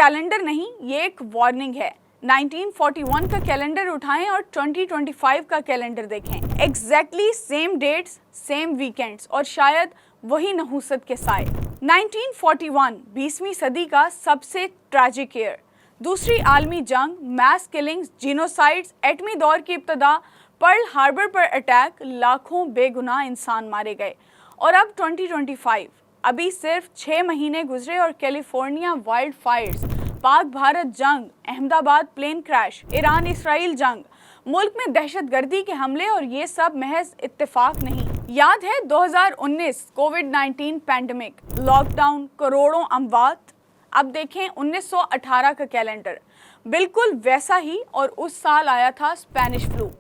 Calendar नहीं, ये एक वार्निंग है। 1941 का कैलेंडर उठाएं और 2025 का कैलेंडर देखें। Exactly same dates, same weekends और शायद वही नहुसत के साए। 1941 20वीं सदी का सबसे ट्रैजिक ईयर। दूसरी आलमी जंग, मैस किलिंग्स, जीनोसाइड्स, एटमी दौर की इब्तदा, पर्ल हार्बर पर अटैक, लाखों बेगुनाह इंसान मारे गए। और अब 2025, अभी सिर्फ 6 महीने गुजरे और California wild Fyers, Pak Bharat जंग, Ahmedabad plane crash, Iran Israel जंग, मुल्क में दहशतगर्दी के हमले, और ये सब महज इत्तेफाक नहीं। याद है 2019 कोविड-19 पैंडेमिक, लॉकडाउन, करोड़ों अमवात। अब देखें 1918 का कैलेंडर, बिल्कुल वैसा ही, और उस साल आया था स्पेनिश फ्लू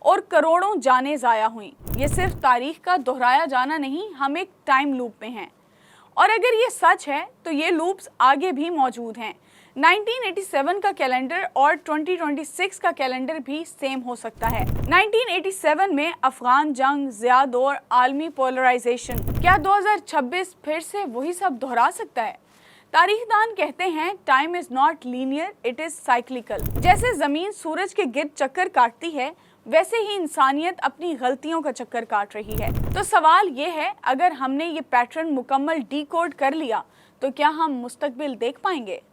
और करोड़ों जानें ज़ाया हुई। ये सिर्फ तारीख का दोहराया जाना नहीं, हम एक टाइम लूप में हैं। और अगर ये सच है तो ये लूप्स आगे भी मौजूद हैं। 1987 का कैलेंडर और 2026 का कैलेंडर भी सेम हो सकता है। 1987 में अफगान जंग, ज़िया दौर, आलमी पोलराइजेशन। क्या 2026 फिर से वही सब दोहरा सकता है? तारीखदान कहते हैं time is not linear, it is cyclical. जैसे जमीन सूरज के गिर्द चक्कर काटती है, वैसे ही इंसानियत अपनी गलतियों का चक्कर काट रही है। तो सवाल ये है, अगर हमने ये पैटर्न मुकम्मल डीकोड कर लिया तो क्या हम मुस्तकबिल देख पाएंगे?